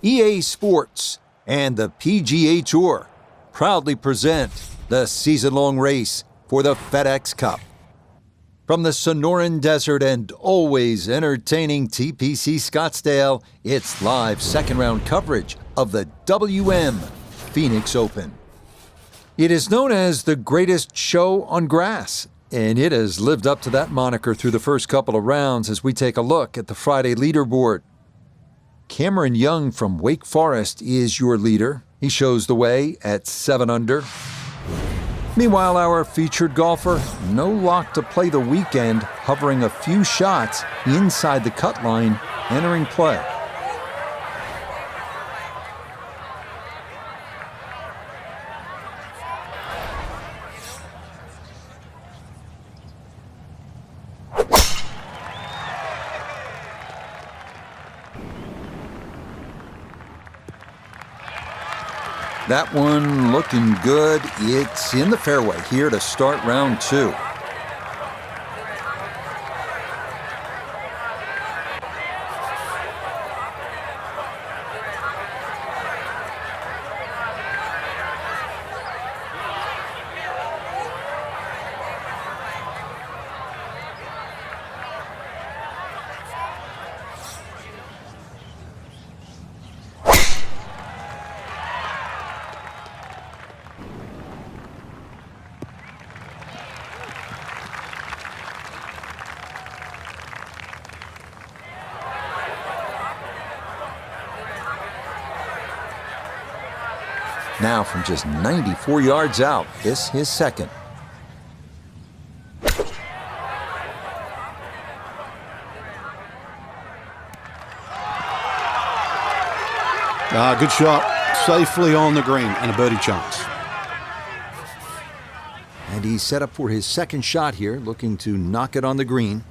EA Sports, and the PGA Tour proudly present the season-long race for the FedEx Cup. From the Sonoran Desert and always entertaining TPC Scottsdale, it's live second-round coverage of the WM Phoenix Open. It is known as the greatest show on grass, and it has lived up to that moniker through the first couple of rounds as we take a look at the Friday leaderboard. Cameron Young from Wake Forest is your leader. He shows the way at 7 under. Meanwhile, our featured golfer, no lock to play the weekend, hovering a few shots inside the cut line, entering play. That one looking good. It's in the fairway here to start round 2. Now from just 94 yards out, this his second. Good shot. Safely on the green and a birdie chance. And he's set up for his second shot here, looking to knock it on the green.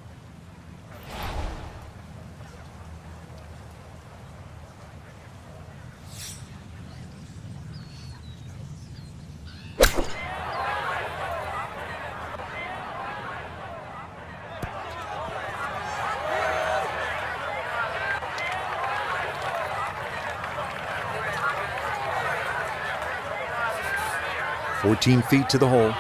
"14 feet to the hole.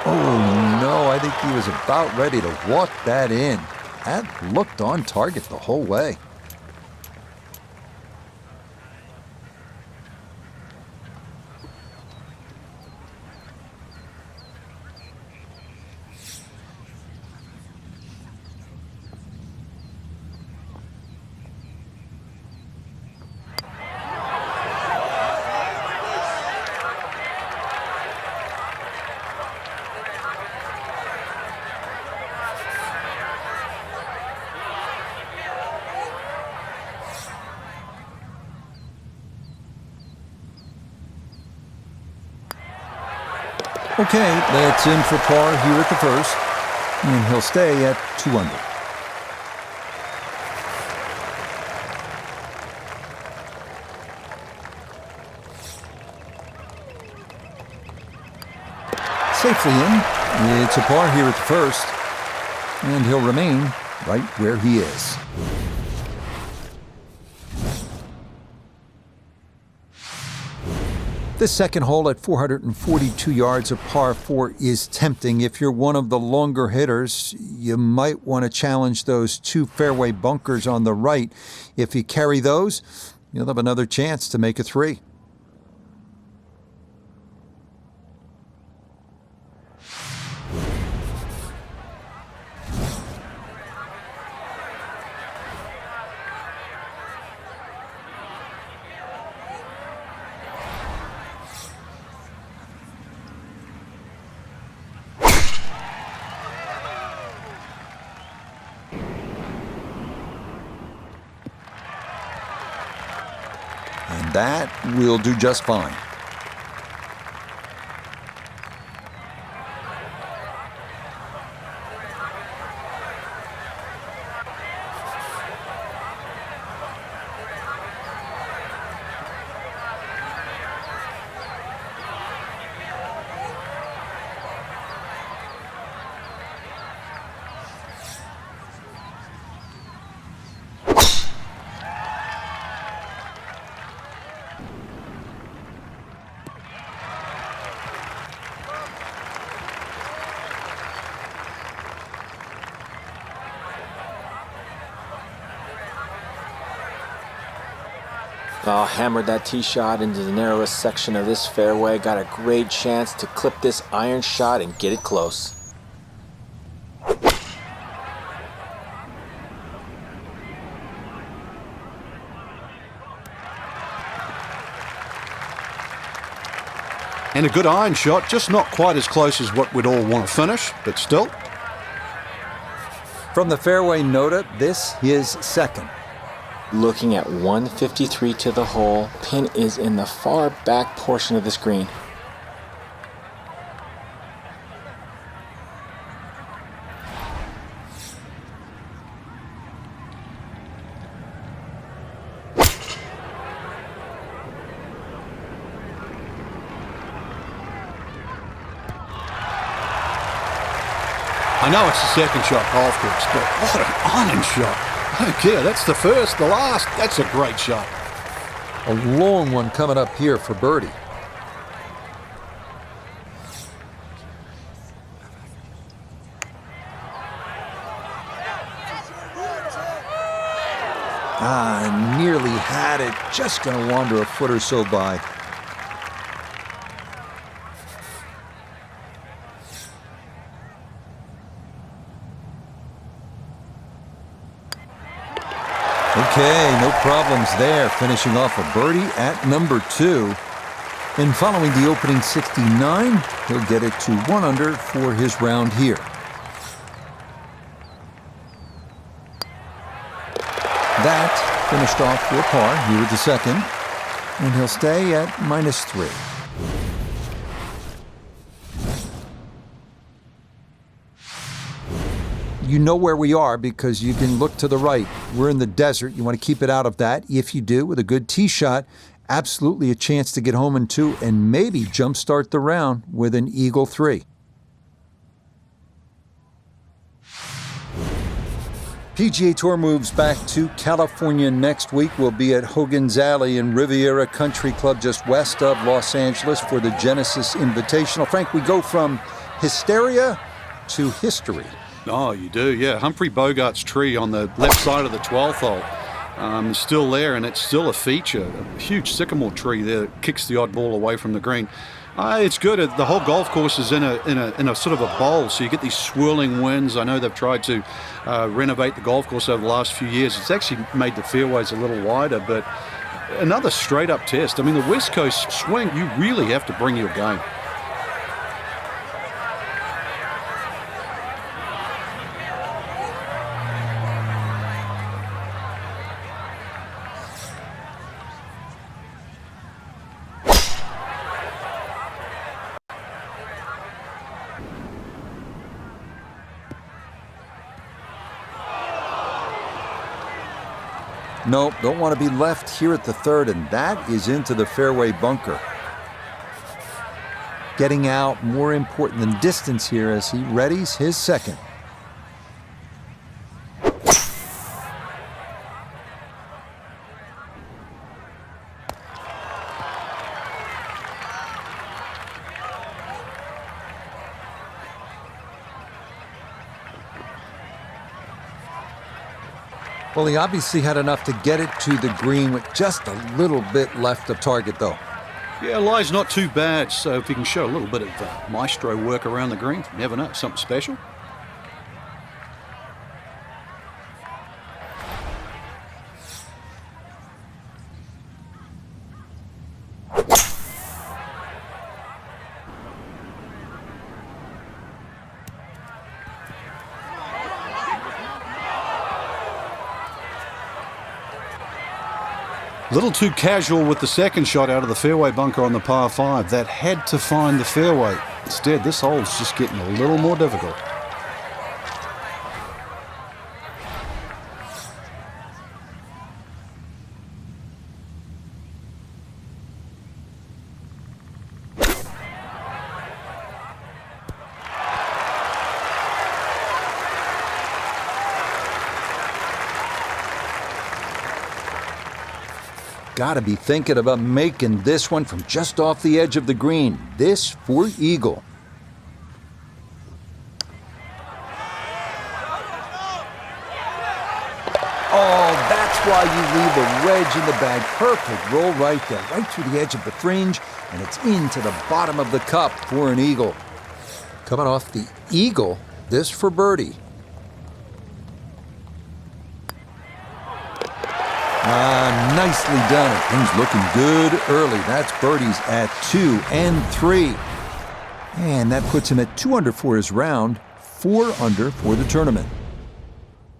Oh no, I think he was about ready to walk that in. That looked on target the whole way. Okay, that's in for par here at the first, and he'll stay at 2 under. Safely in. It's a par here at the first, and he'll remain right where he is. The second hole at 442 yards of par 4 is tempting. If you're one of the longer hitters, you might want to challenge those 2 fairway bunkers on the right. If you carry those, you'll have another chance to make a 3. And that will do just fine. Oh, hammered that tee shot into the narrowest section of this fairway. Got a great chance to clip this iron shot and get it close. And a good iron shot, just not quite as close as what we'd all want to finish, but still. From the fairway Nota, this is second. Looking at 153 to the hole, pin is in the far back portion of this green. I know it's the second shot golf course, but what an iron shot. I don't care, that's the first, the last, that's a great shot. A long one coming up here for birdie. Nearly had it, just going to wander a foot or so by. Okay, no problems there. Finishing off a birdie at number 2. And following the opening 69, he'll get it to 1 under for his round here. That finished off for par here with the second, and he'll stay at -3. You know where we are because you can look to the right. We're in the desert. You want to keep it out of that. If you do, with a good tee shot, absolutely a chance to get home in 2 and maybe jumpstart the round with an eagle 3. PGA Tour moves back to California next week. We'll be at Hogan's Alley in Riviera Country Club just west of Los Angeles for the Genesis Invitational. Frank, we go from hysteria to history. Oh, you do, yeah. Humphrey Bogart's tree on the left side of the 12th hole is still there, and it's still a feature. A huge sycamore tree there that kicks the odd ball away from the green. It's good. The whole golf course is in a sort of a bowl, so you get these swirling winds. I know they've tried to renovate the golf course over the last few years. It's actually made the fairways a little wider, but another straight-up test. I mean, the West Coast swing, you really have to bring your game. Nope, don't want to be left here at the 3rd, and that is into the fairway bunker. Getting out more important than distance here as he readies his 2nd. Well, he obviously had enough to get it to the green with just a little bit left of target, though. Yeah, lie's not too bad, so if he can show a little bit of maestro work around the green, you never know, something special. Little too casual with the second shot out of the fairway bunker on the par 5. That had to find the fairway. Instead, this hole's just getting a little more difficult. Got to be thinking about making this one from just off the edge of the green. This for eagle. Oh, That's why you leave the wedge in the bag. Perfect roll right there, right through the edge of the fringe, and it's into the bottom of the cup for an eagle. Coming off the eagle, this for birdie. Nicely done. Things looking good early. That's birdies at 2 and 3. And that puts him at 2 under for his round, 4 under for the tournament.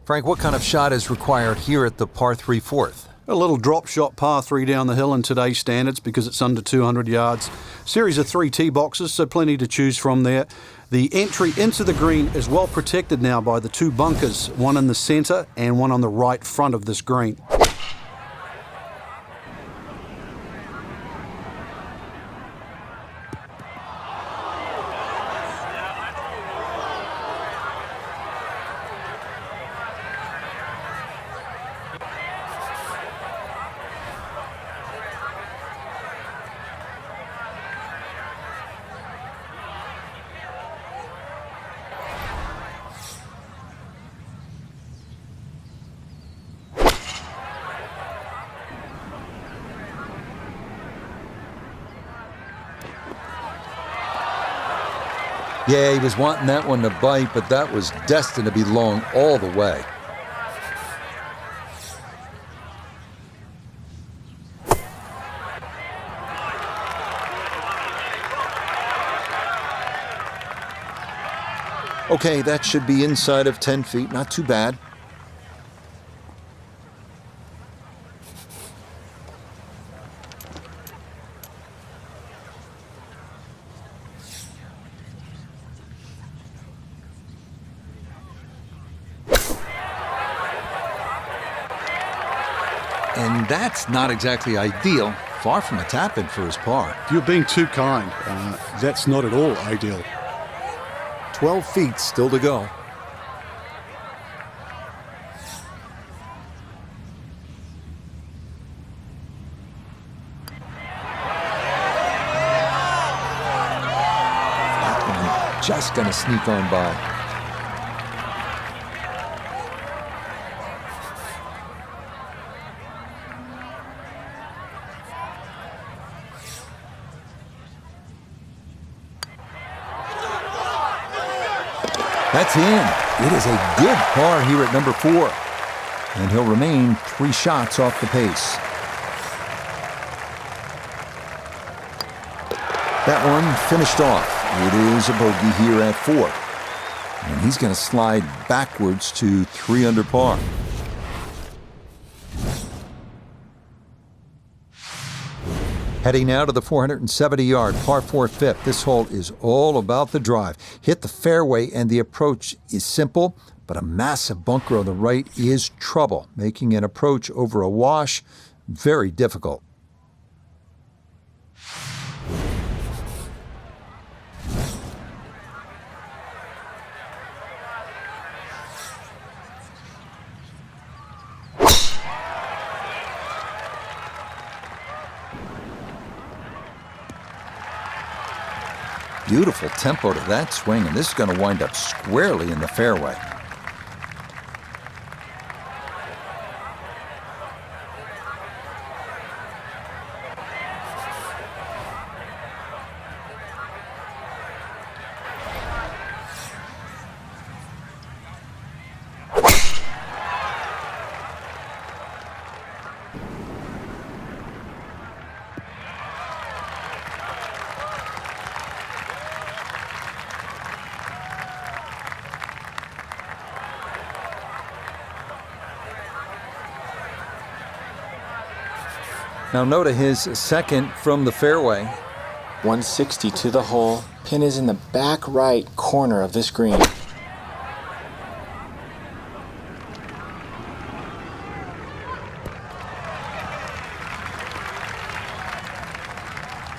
Frank, what kind of shot is required here at the par 3 fourth? A little drop shot par 3 down the hill in today's standards because it's under 200 yards. Series of 3 tee boxes, so plenty to choose from there. The entry into the green is well protected now by the 2 bunkers, one in the centre and one on the right front of this green. Yeah, he was wanting that one to bite, but that was destined to be long all the way. Okay, that should be inside of 10 feet, not too bad. And that's not exactly ideal. Far from a tap-in for his par. You're being too kind. That's not at all ideal. 12 feet still to go. That one just gonna sneak on by. That's in. It is a good par here at number 4. And he'll remain 3 shots off the pace. That one finished off. It is a bogey here at 4. And he's going to slide backwards to 3 under par. Heading now to the 470-yard par 4 fifth. This hole is all about the drive. Hit the fairway and the approach is simple, but a massive bunker on the right is trouble, making an approach over a wash very difficult. Beautiful tempo to that swing, and this is going to wind up squarely in the fairway. Now note his second from the fairway. 160 to the hole. Pin is in the back right corner of this green.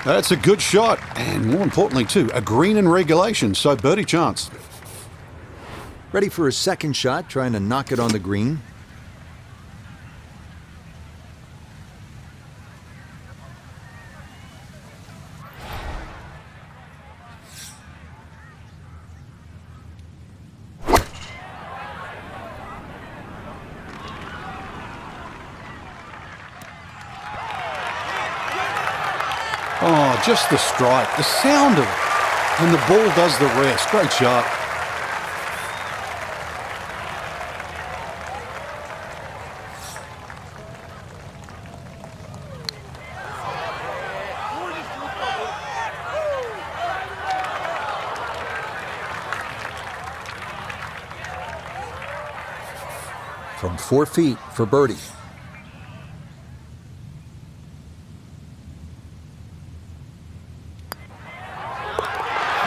That's a good shot, and more importantly too, a green in regulation, so birdie chance. Ready for his second shot, trying to knock it on the green. Oh, just the strike, the sound of it. And the ball does the rest. Great shot. From 4 feet for birdie.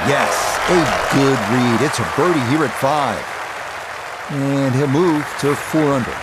Yes, a good read. It's a birdie here at 5. And he'll move to 4 under.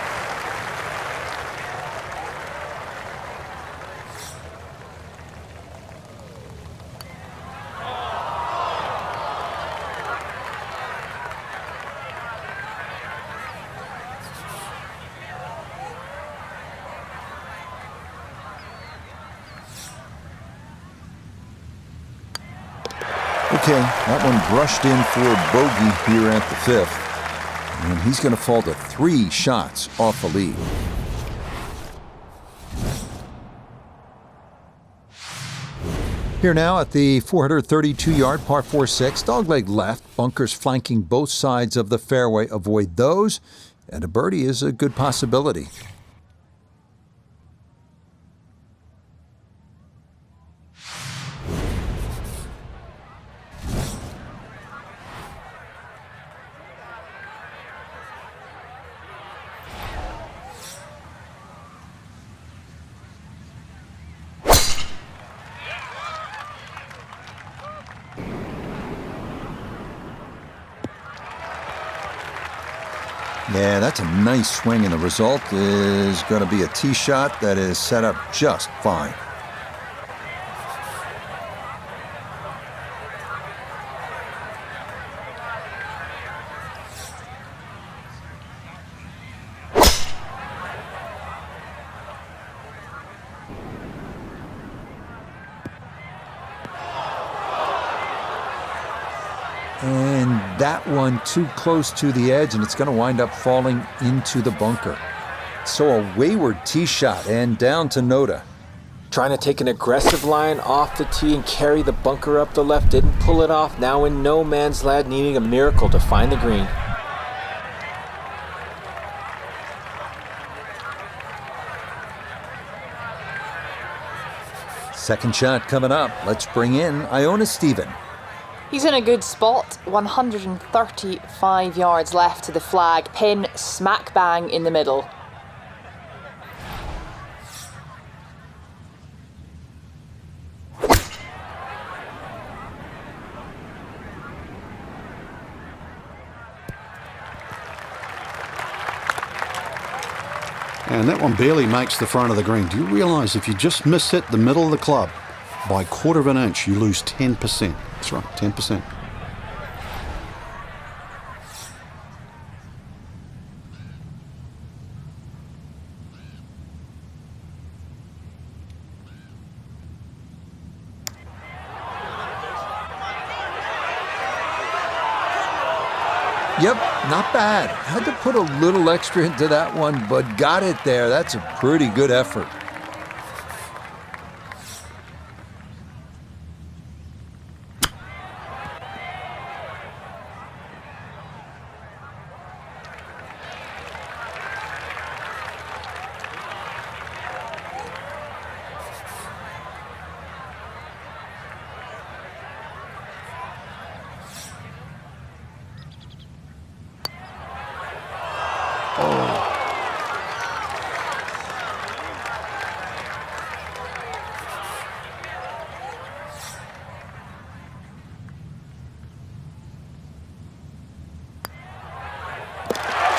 Okay, that one brushed in for bogey here at the 5th. And he's going to fall to 3 shots off the lead. Here now at the 432-yard par 4-6, dogleg left, bunkers flanking both sides of the fairway. Avoid those, and a birdie is a good possibility. Yeah, that's a nice swing, and the result is going to be a tee shot that is set up just fine. And that one too close to the edge, and it's going to wind up falling into the bunker. So a wayward tee shot and down to Noda. Trying to take an aggressive line off the tee and carry the bunker up the left. Didn't pull it off. Now in no man's land, needing a miracle to find the green. Second shot coming up. Let's bring in Iona Stephen. He's in a good spot, 135 yards left to the flag, pin smack bang in the middle. And that one barely makes the front of the green. Do you realise if you just miss hit the middle of the club by 1/4 of an inch, you lose 10%. That's right, 10%. Yep, not bad. Had to put a little extra into that one, but got it there. That's a pretty good effort.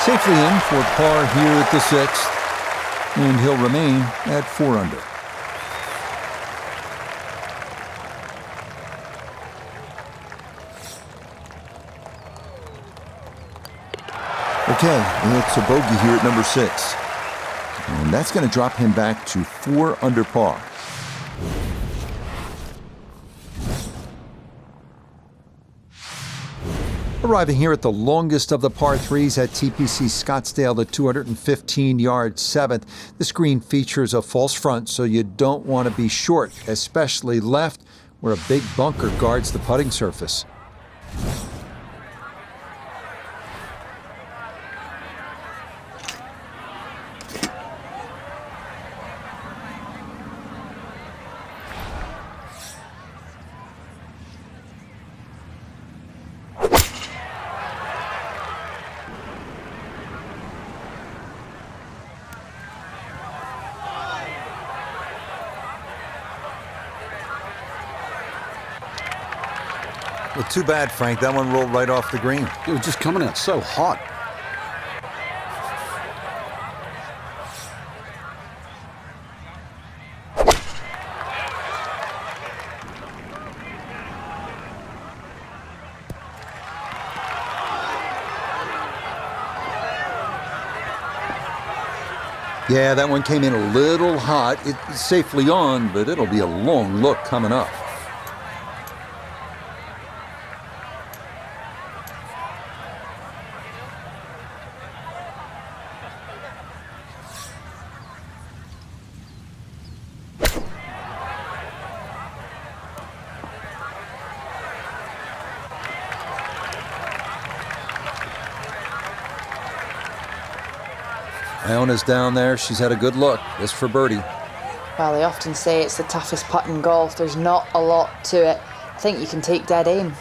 Safely in for par here at the 6th, and he'll remain at 4 under. Okay, it's a bogey here at number 6, and that's going to drop him back to 4 under par. Arriving here at the longest of the par 3s at TPC Scottsdale, the 215-yard 7th. This green features a false front, so you don't want to be short, especially left, where a big bunker guards the putting surface. Well, too bad, Frank. That one rolled right off the green. It was just coming out so hot. Yeah, that one came in a little hot. It's safely on, but it'll be a long look coming up. Iona's down there. She's had a good look. This for birdie. Well, they often say it's the toughest putt in golf. There's not a lot to it. I think you can take dead aim.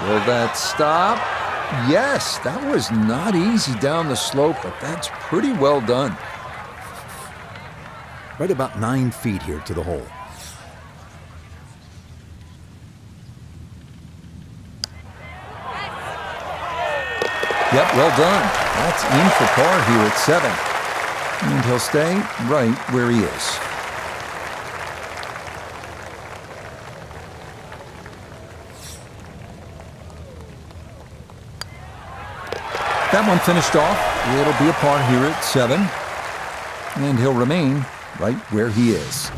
Will that stop? Yes, that was not easy down the slope, but that's pretty well done. Right about 9 feet here to the hole. Yep, well done. That's in for par here at 7. And he'll stay right where he is. That one finished off. It'll be a par here at 7. And he'll remain right where he is.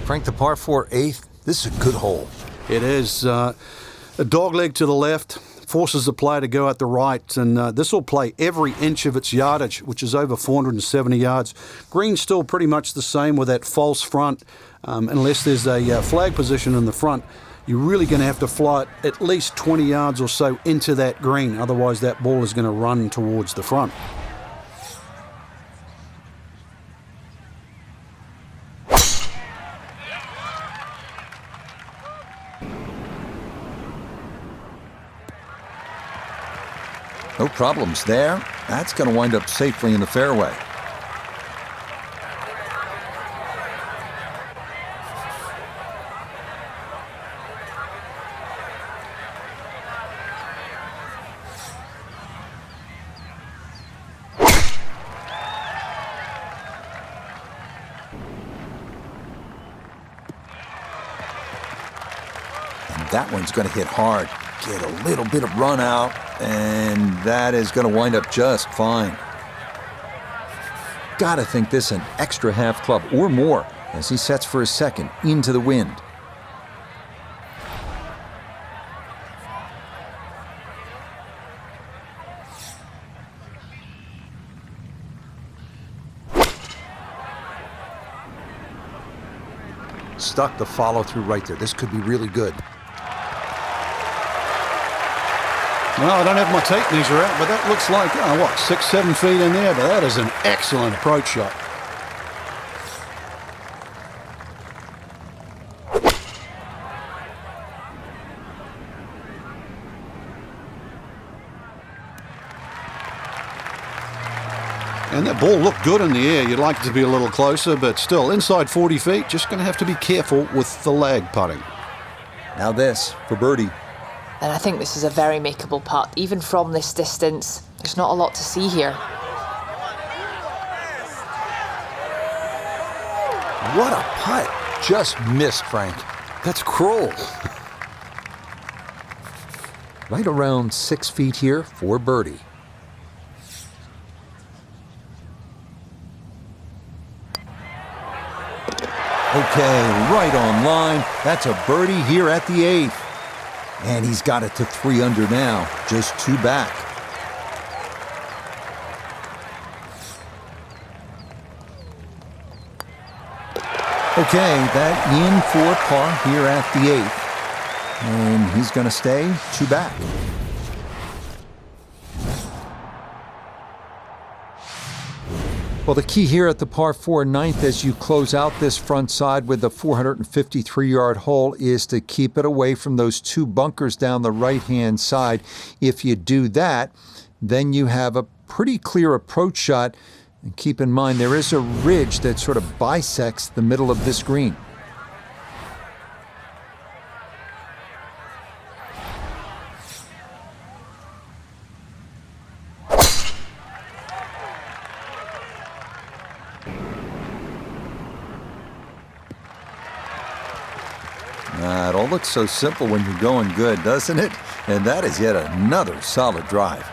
Frank, the par 4 8th. This is a good hole. It is a dog leg to the left, forces the player to go out the right, and this will play every inch of its yardage, which is over 470 yards. Green's still pretty much the same with that false front, unless there's a flag position in the front. You're really going to have to fly it at least 20 yards or so into that green, otherwise that ball is going to run towards the front. No problems there. That's going to wind up safely in the fairway. That one's going to hit hard, get a little bit of run out, and that is going to wind up just fine. Gotta think this an extra half club or more as he sets for his second into the wind. Stuck the follow through right there. This could be really good. Well, I don't have my tape measure out, but that looks like, 6-7 feet in there, but that is an excellent approach shot. And that ball looked good in the air. You'd like it to be a little closer, but still, inside 40 feet, just going to have to be careful with the lag putting. Now this for birdie. And I think this is a very makeable putt. Even from this distance, there's not a lot to see here. What a putt. Just missed, Frank. That's cruel. Right around 6 feet here for birdie. Okay, right on line. That's a birdie here at the 8th. And he's got it to 3 under now, just 2 back. Okay, that in for par here at the 8th. And he's going to stay 2 back. Well, the key here at the par 4 ninth as you close out this front side with the 453-yard hole is to keep it away from those 2 bunkers down the right-hand side. If you do that, then you have a pretty clear approach shot. And keep in mind, there is a ridge that sort of bisects the middle of this green. It all looks so simple when you're going good, doesn't it? And that is yet another solid drive.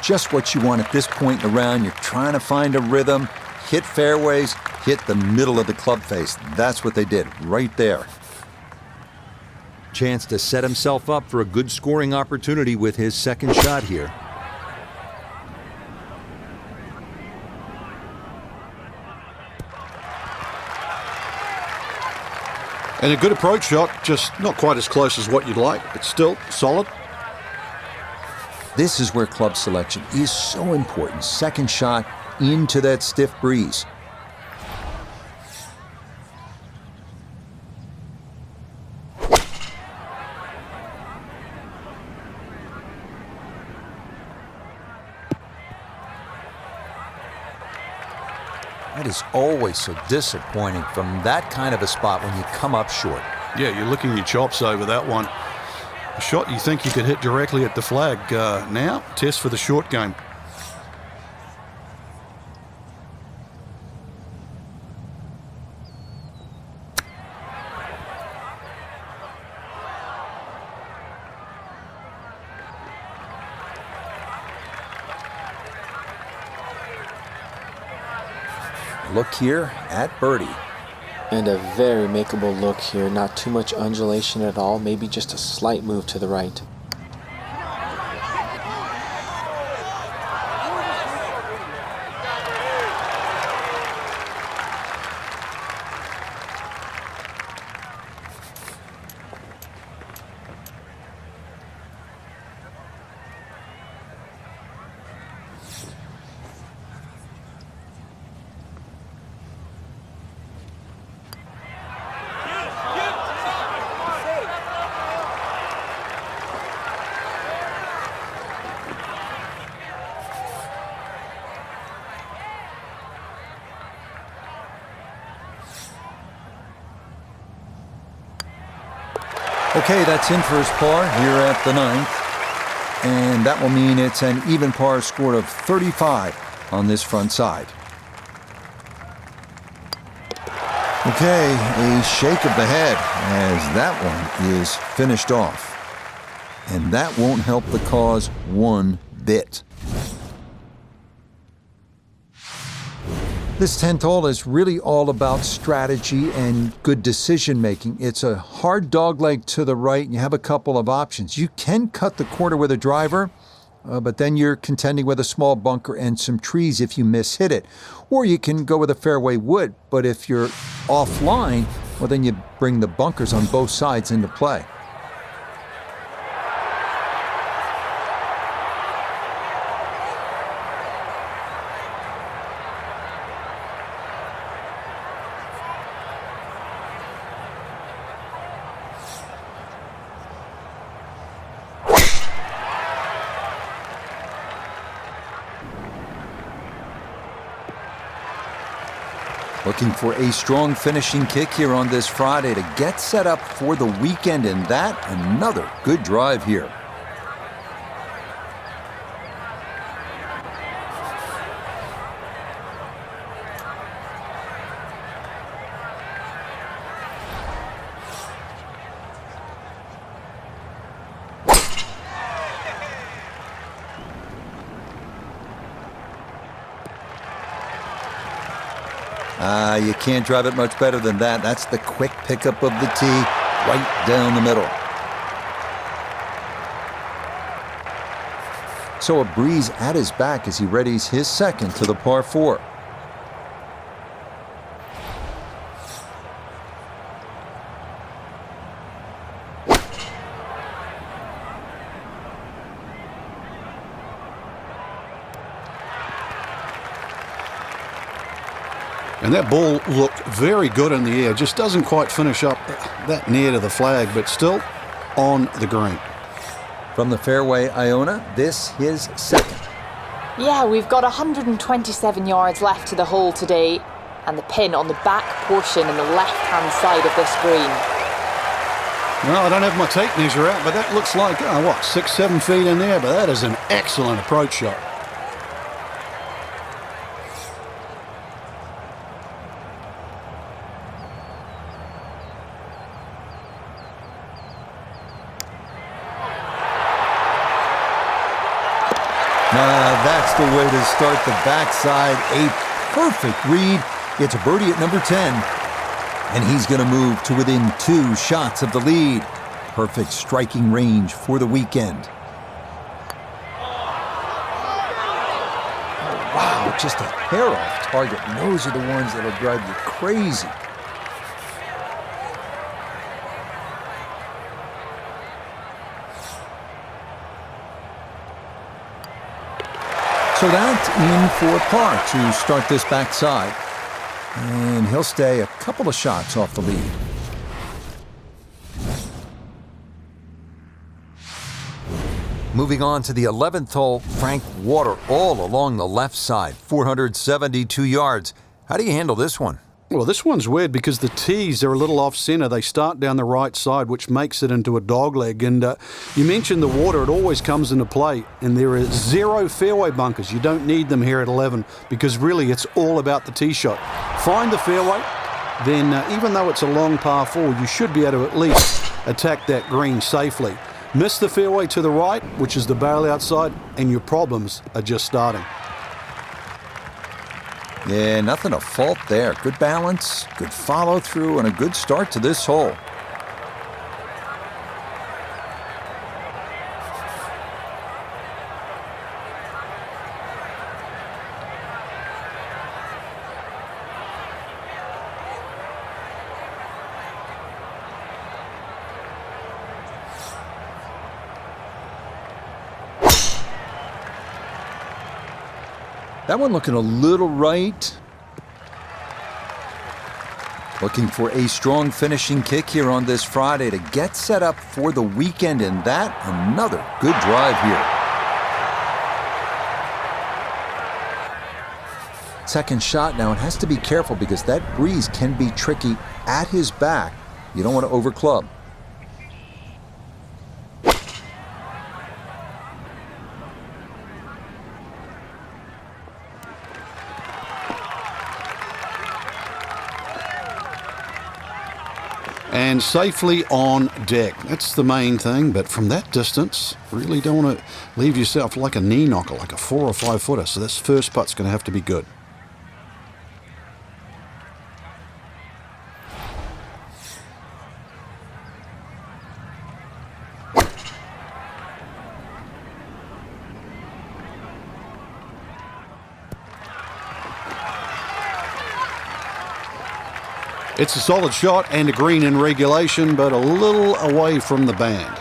Just what you want at this point in the round. You're trying to find a rhythm, hit fairways, hit the middle of the club face. That's what they did right there. Chance to set himself up for a good scoring opportunity with his second shot here. And a good approach shot, just not quite as close as what you'd like, but still solid. This is where club selection is so important. Second shot into that stiff breeze. That is always so disappointing from that kind of a spot when you come up short. Yeah, you're licking your chops over that one. A shot you think you could hit directly at the flag. Now, test for the short game. Look here at birdie. And a very makeable look here. Not too much undulation at all. Maybe just a slight move to the right. Okay, that's in for his par here at the 9th. And that will mean it's an even par score of 35 on this front side. Okay, a shake of the head as that one is finished off. And that won't help the cause one bit. This 10th hole is really all about strategy and good decision making. It's a hard dogleg to the right, and you have a couple of options. You can cut the corner with a driver, but then you're contending with a small bunker and some trees if you miss-hit it. Or you can go with a fairway wood, but if you're offline, well, then you bring the bunkers on both sides into play. Looking for a strong finishing kick here on this Friday to get set up for the weekend, and that another good drive here. You can't drive it much better than that. That's the quick pickup of the tee right down the middle. So a breeze at his back as he readies his second to the par 4. And that ball looked very good in the air. Just doesn't quite finish up that near to the flag, but still on the green. From the fairway, Iona, this his second. Yeah, we've got 127 yards left to the hole today, and the pin on the back portion in the left-hand side of this green. Well, I don't have my tape measure out, but that looks like, 6-7 feet in there, but that is an excellent approach shot. That's the way to start the backside. A perfect read. It's a birdie at number 10. And he's going to move to within 2 shots of the lead. Perfect striking range for the weekend. Oh, wow, just a hair off target. And those are the ones that'll drive you crazy. So that's in for par to start this backside. And he'll stay a couple of shots off the lead. Moving on to the 11th hole, Frank, water all along the left side, 472 yards. How do you handle this one? Well, this one's weird because the tees are a little off-center. They start down the right side, which makes it into a dogleg. And you mentioned the water. It always comes into play. And there are 0 fairway bunkers. You don't need them here at 11 because really it's all about the tee shot. Find the fairway, then even though it's a long par 4, you should be able to at least attack that green safely. Miss the fairway to the right, which is the barrel outside, and your problems are just starting. Yeah, nothing to fault there. Good balance, good follow through, and a good start to this hole. That one looking a little right. Looking for a strong finishing kick here on this Friday to get set up for the weekend, and that another good drive here. Second shot now, it has to be careful because that breeze can be tricky at his back. You don't want to overclub. And safely on deck. That's the main thing, but from that distance, really don't want to leave yourself like a knee knocker, like a 4 or 5 footer. So this first putt's going to have to be good. It's a solid shot and a green in regulation, but a little away from the band.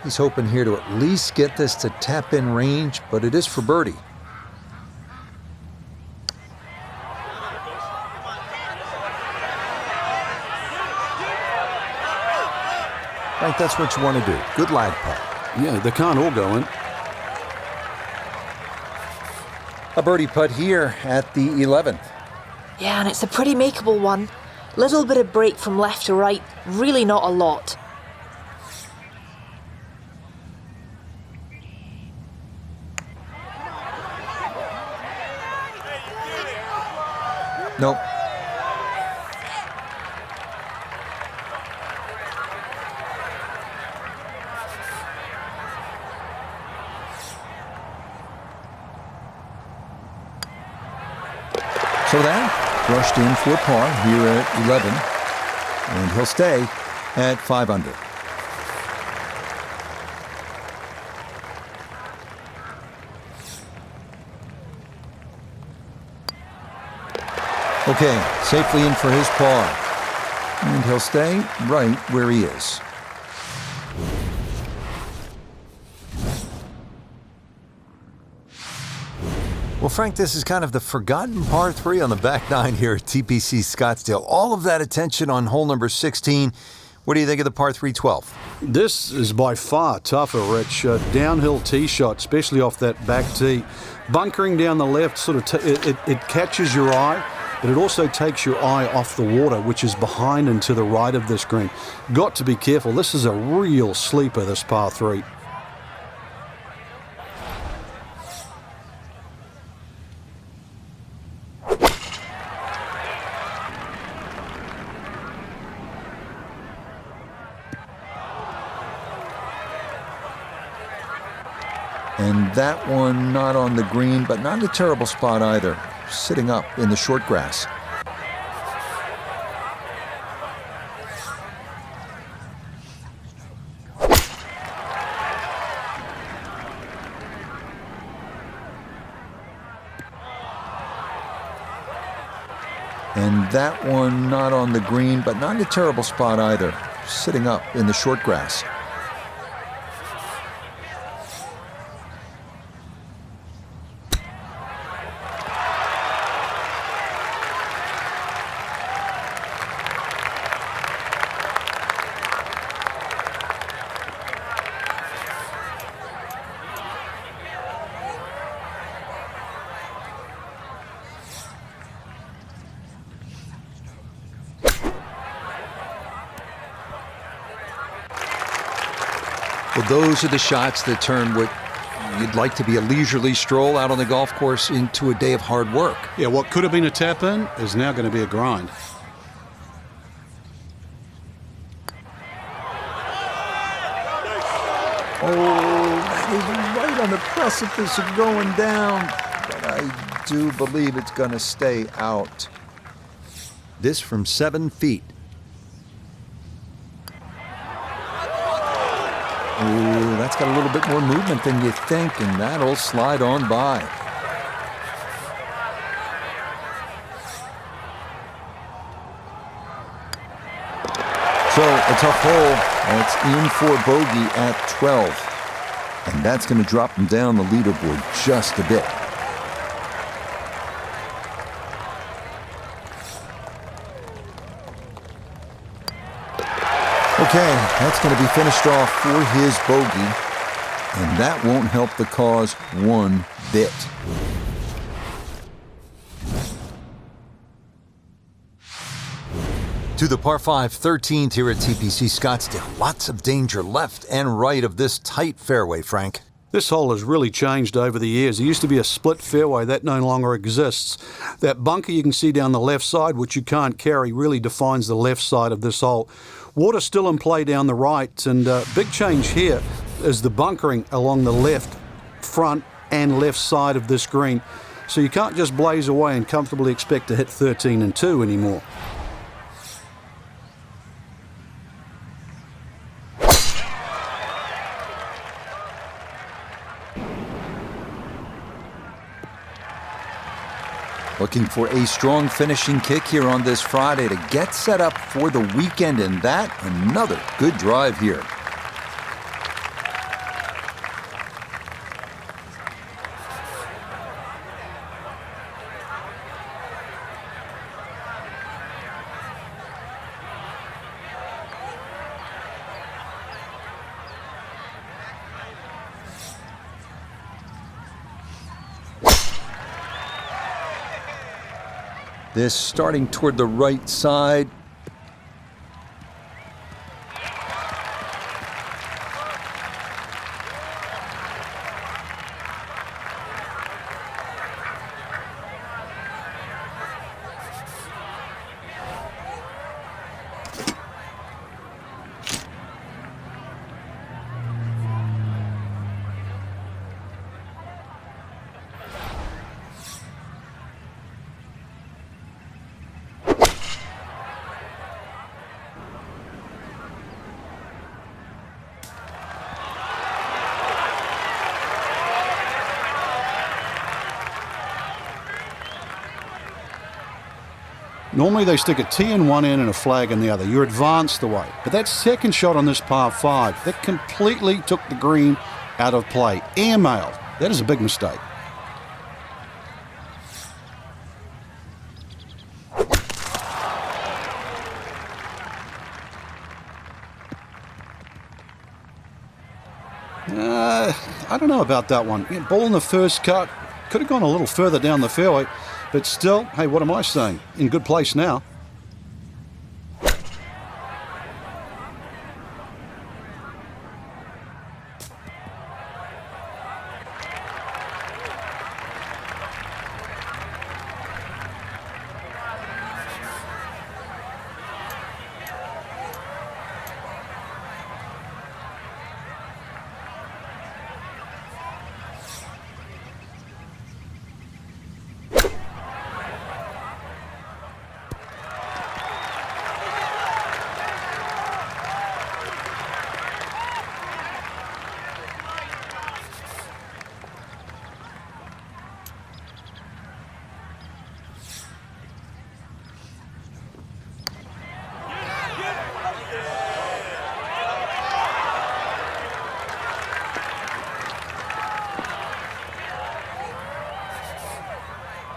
He's hoping here to at least get this to tap-in range, but it is for birdie. Frank, that's what you want to do. Good lag putt. Yeah, they can't all go in. A birdie putt here at the 11th. Yeah, and it's a pretty makeable one. Little bit of break from left to right, really not a lot. Nope. So that brushed in for par here at 11, and he'll stay at 5 under. Okay, safely in for his par, and he'll stay right where he is. Well, Frank, this is kind of the forgotten par 3 on the back 9 here at TPC Scottsdale. All of that attention on hole number 16. What do you think of the par 3 12th? This is by far tougher, Rich. Downhill tee shot, especially off that back tee. Bunkering down the left, sort of it catches your eye, but it also takes your eye off the water, which is behind and to the right of this green. Got to be careful. This is a real sleeper, this par 3. And that one not on the green, but not in a terrible spot either. Sitting up in the short grass. And that one not on the green, but not in a terrible spot either. Sitting up in the short grass. Well, those are the shots that turn what you'd like to be a leisurely stroll out on the golf course into a day of hard work. Yeah, what could have been a tap-in is now going to be a grind. Oh, that is right on the precipice of going down. But I do believe it's going to stay out. This from 7 feet. Ooh, that's got a little bit more movement than you think, and that'll slide on by. So, a tough hole. That's in for bogey at 12. And that's going to drop him down the leaderboard just a bit. Okay, that's going to be finished off for his bogey, and that won't help the cause one bit. To the par 5 13th here at TPC Scottsdale. Lots of danger left and right of this tight fairway, Frank. This hole has really changed over the years. There used to be a split fairway. That no longer exists. That bunker you can see down the left side, which you can't carry, really defines the left side of this hole. Water still in play down the right, and big change here is the bunkering along the left, front and left side of this green. So you can't just blaze away and comfortably expect to hit 13 and 2 anymore. Looking for a strong finishing kick here on this Friday to get set up for the weekend, and that another good drive here. This starting toward the right side. Normally they stick a tee in one end and a flag in the other. You're advanced away. But that second shot on this par 5, that completely took the green out of play. Airmailed. That is a big mistake. I don't know about that one. Ball in the first cut. Could have gone a little further down the fairway. But still, hey, what am I saying? In good place now.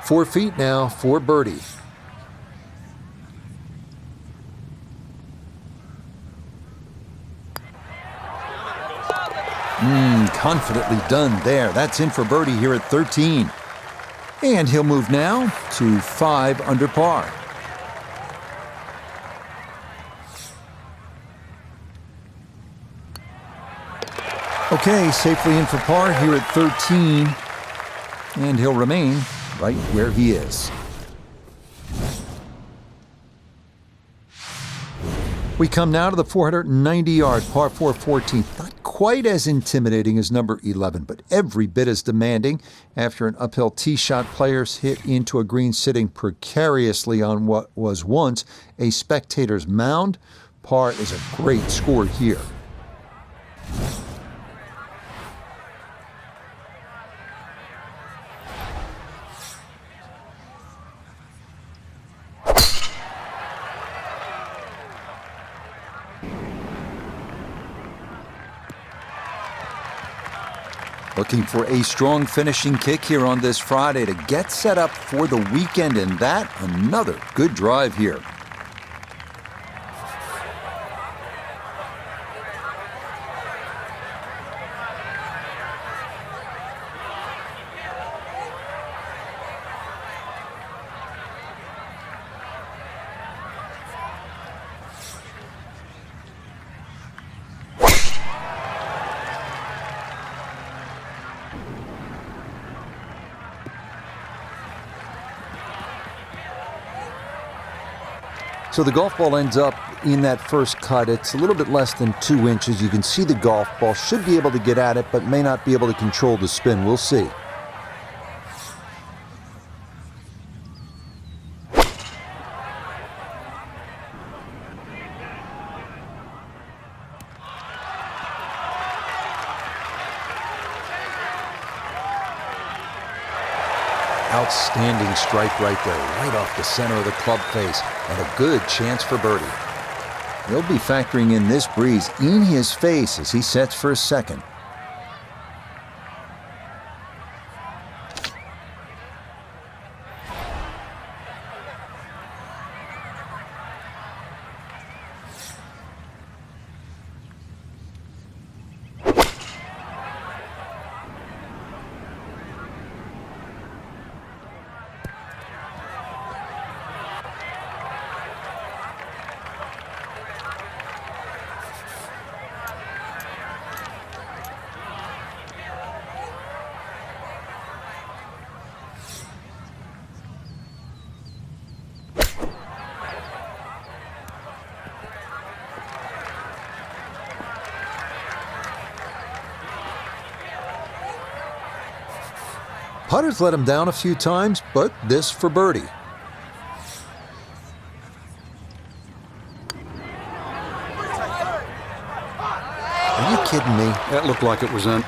Four feet now for birdie. Confidently done there. That's in for birdie here at 13. And he'll move now to 5 under par. Okay, safely in for par here at 13. And he'll remain right where he is. We come now to the 490-yard par 4 14th. Not quite as intimidating as number 11, but every bit as demanding. After an uphill tee shot, players hit into a green sitting precariously on what was once a spectator's mound. Par is a great score here. Looking for a strong finishing kick here on this Friday to get set up for the weekend, and that another good drive here. So the golf ball ends up in that first cut. It's a little bit less than 2 inches. You can see the golf ball. Should be able to get at it, but may not be able to control the spin. We'll see. Outstanding strike right there, right off the center of the club face, and a good chance for birdie. He'll be factoring in this breeze in his face as he sets for a second. putter's let him down a few times, but this for birdie. Are you kidding me? That looked like it was in.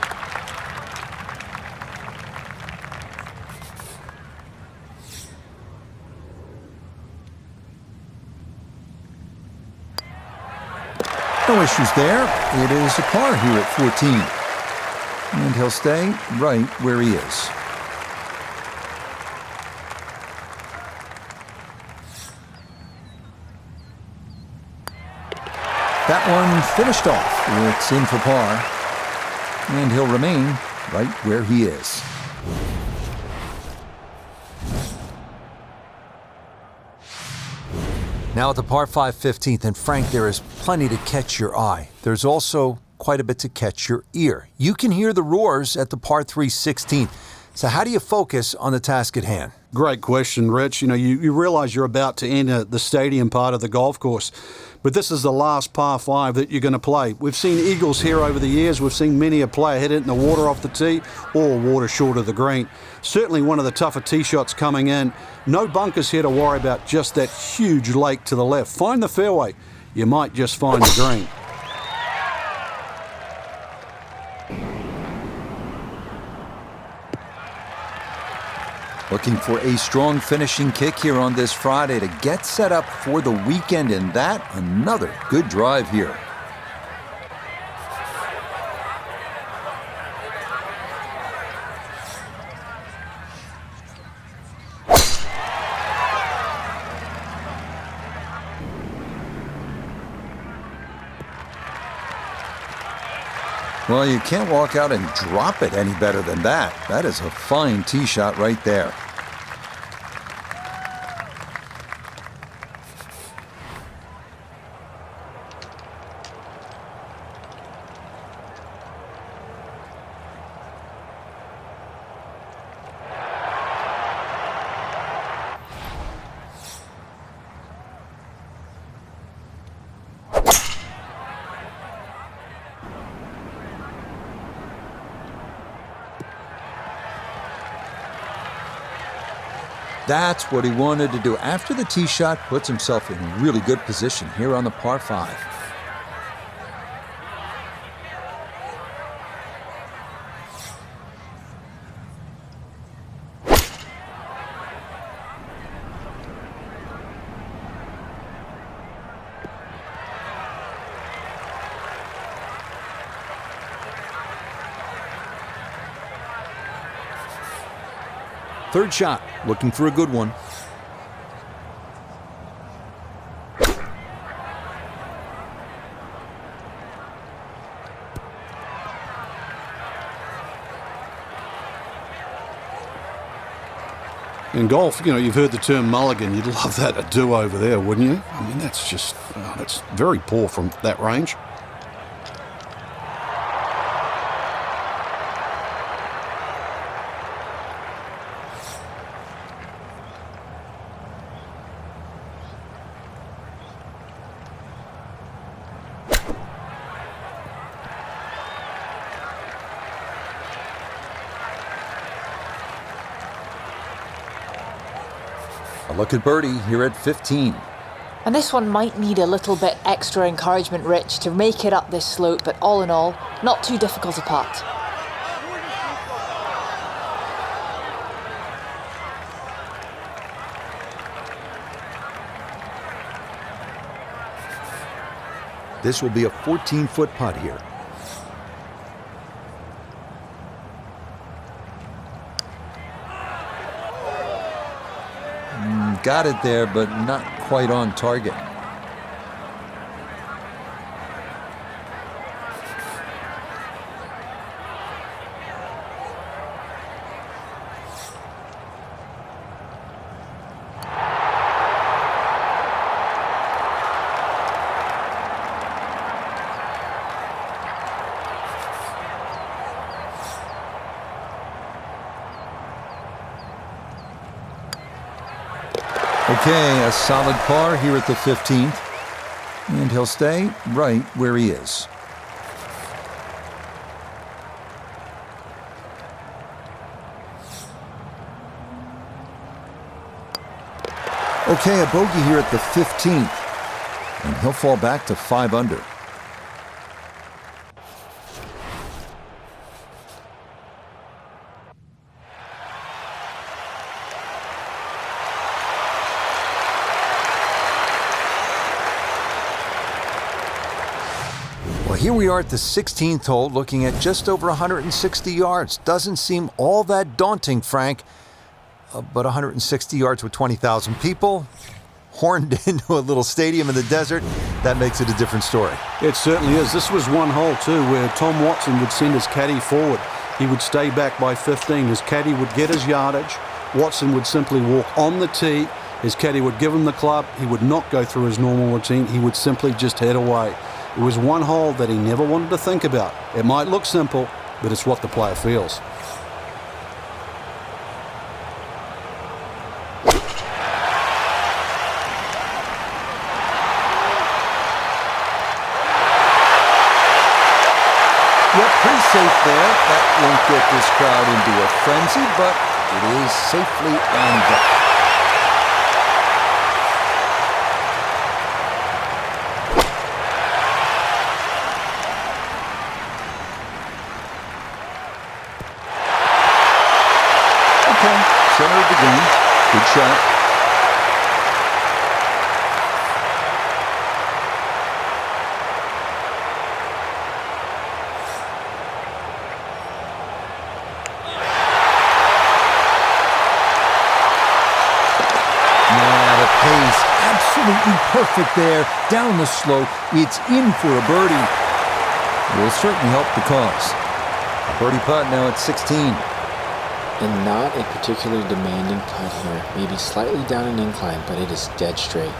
No issues there. It is a par here at 14. And he'll stay right where he is. That one finished off. It's in for par. And he'll remain right where he is. Now at the par 5 15th, and Frank, there is plenty to catch your eye. There's also quite a bit to catch your ear. You can hear the roars at the par 3 16th. So how do you focus on the task at hand? Great question, Rich. You know, you realize you're about to enter the stadium part of the golf course, but this is the last par 5 that you're going to play. We've seen eagles here over the years. We've seen many a player hit it in the water off the tee or water short of the green. Certainly one of the tougher tee shots coming in. No bunkers here to worry about, just that huge lake to the left. Find the fairway. You might just find the green. Looking for a strong finishing kick here on this Friday to get set up for the weekend, and that another good drive here. Well, you can't walk out and drop it any better than that. That is a fine tee shot right there. That's what he wanted to do. After the tee shot, puts himself in really good position here on the par 5. Third shot, looking for a good one. In golf, you know, you've heard the term mulligan. You'd love that, a do-over there, wouldn't you? I mean, that's just, that's very poor from that range. A look at birdie here at 15. And this one might need a little bit extra encouragement, Rich, to make it up this slope, but all in all, not too difficult a putt. This will be a 14-foot putt here. Got it there, but not quite on target. Okay, a solid par here at the 15th. And he'll stay right where he is. Okay, a bogey here at the 15th, and he'll fall back to 5 under. Well, here we are at the 16th hole, looking at just over 160 yards. Doesn't seem all that daunting, Frank. But 160 yards with 20,000 people, horned into a little stadium in the desert, that makes it a different story. It certainly is. This was one hole, too, where Tom Watson would send his caddy forward. He would stay back by 15. His caddy would get his yardage. Watson would simply walk on the tee. His caddy would give him the club. He would not go through his normal routine. He would simply just head away. It was one hole that he never wanted to think about. It might look simple, but it's what the player feels. Yep, pretty safe there. That won't get this crowd into a frenzy, but it is safely on deck. Okay, center of the green. Good shot. Absolutely perfect there, down the slope. It's in for a birdie. Will certainly help the cause. A birdie putt now at 16. And not a particularly demanding putt here. Maybe slightly down an incline, but it is dead straight.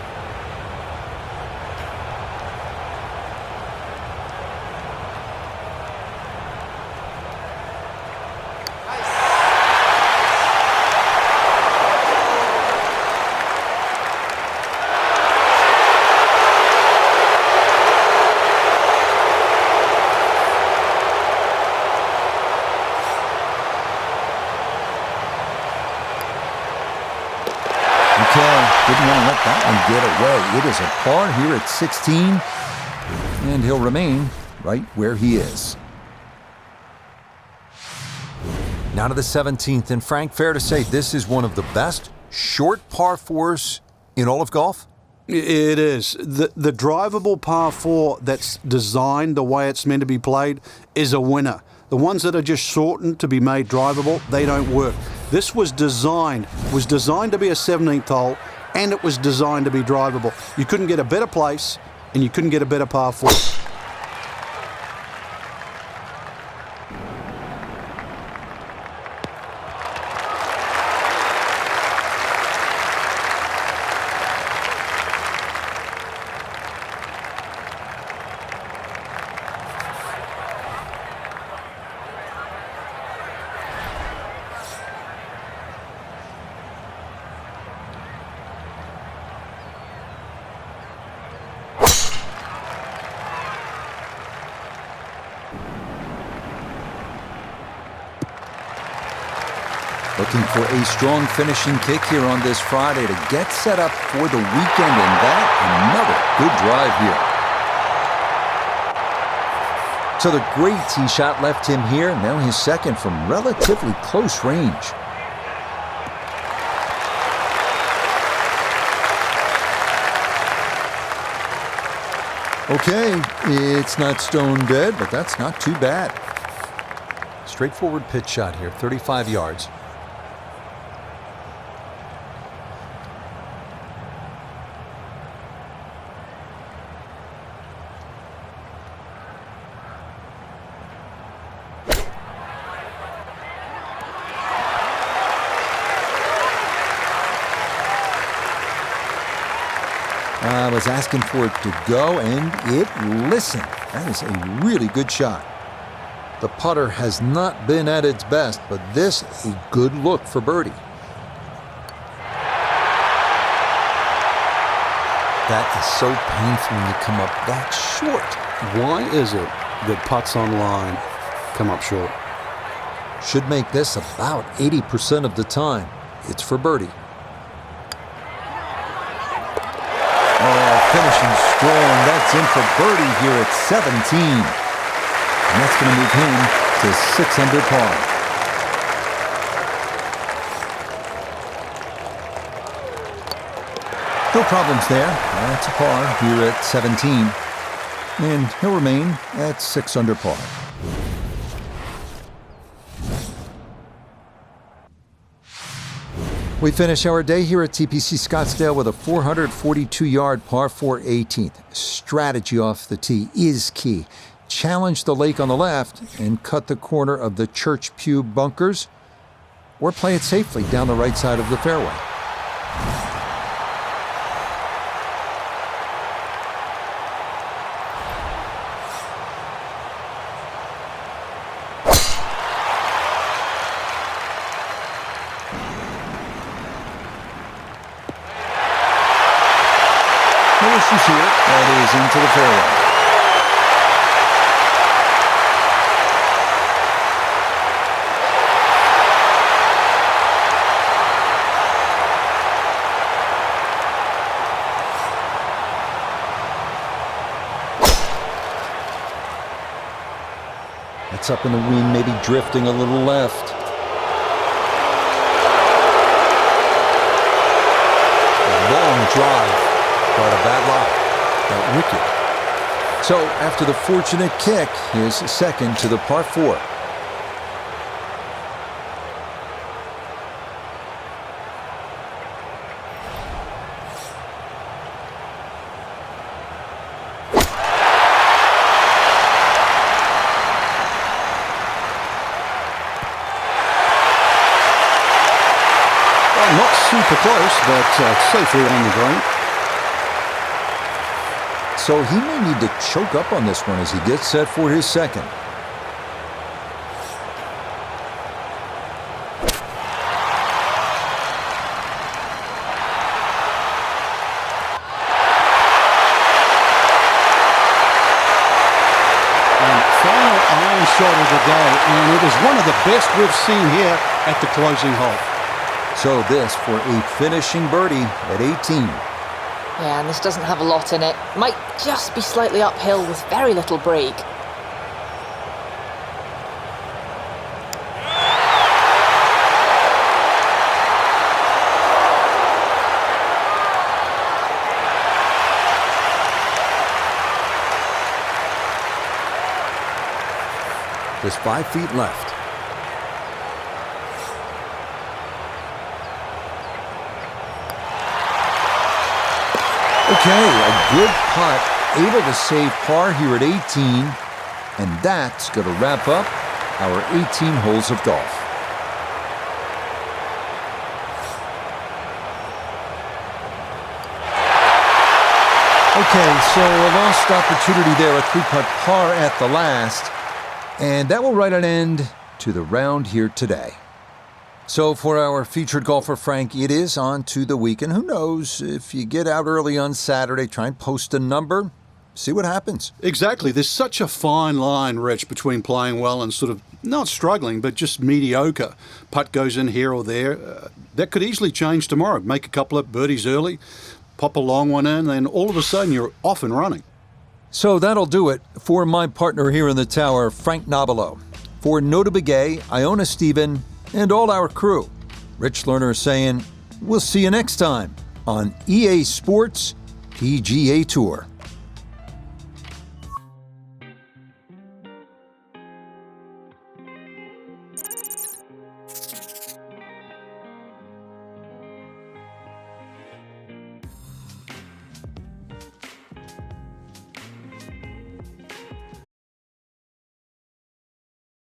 Didn't want to let that one get away. It is a par here at 16, and he'll remain right where he is. Now to the 17th, and Frank, fair to say this is one of the best short par fours in all of golf? It is. The drivable par 4 that's designed the way it's meant to be played is a winner. The ones that are just shortened to be made drivable, they don't work. This was designed to be a 17th hole, and it was designed to be drivable. You couldn't get a better place, and you couldn't get a better par 4. Looking for a strong finishing kick here on this Friday to get set up for the weekend, and that, another good drive here. So the great tee shot left him here, now his second from relatively close range. Okay, it's not stone dead, but that's not too bad. Straightforward pitch shot here, 35 yards. I was asking for it to go, and it listened. That is a really good shot. The putter has not been at its best, but this a good look for birdie. That is so painful when you come up that short. Why is it that putts on line come up short? Should make this about 80% of the time. It's for birdie. finishing strong. That's in for birdie here at 17. And that's going to move him to 6 under par. No problems there. That's a par here at 17. And he'll remain at 6 under par. We finish our day here at TPC Scottsdale with a 442-yard par 4 18th. Strategy off the tee is key. Challenge the lake on the left and cut the corner of the Church Pew bunkers, or play it safely down the right side of the fairway. No issues here. That is into the fairway. That's up in the wind, maybe drifting a little left. A long drive. But a bad lie. Wicked. So, after the fortunate kick, his second to the par 4. Well, not super close, but safely on the green. So he may need to choke up on this one as he gets set for his second. And final iron shot of the day, and it is one of the best we've seen here at the closing hole. So this for a finishing birdie at 18. Yeah, and this doesn't have a lot in it. Might just be slightly uphill with very little break. Just 5 feet left. Okay, a good putt, able to save par here at 18, and that's going to wrap up our 18 holes of golf. Okay, so a lost opportunity there, a 3-putt par at the last, and that will write an end to the round here today. So for our featured golfer, Frank, it is on to the weekend. Who knows, if you get out early on Saturday, try and post a number, see what happens. Exactly. There's such a fine line, Rich, between playing well and sort of not struggling, but just mediocre. Putt goes in here or there. That could easily change tomorrow. Make a couple of birdies early, pop a long one in, then all of a sudden you're off and running. So that'll do it for my partner here in the tower, Frank Nobilo. For Nota Begay, Iona Stephen, and all our crew, Rich Lerner saying, we'll see you next time on EA Sports PGA Tour.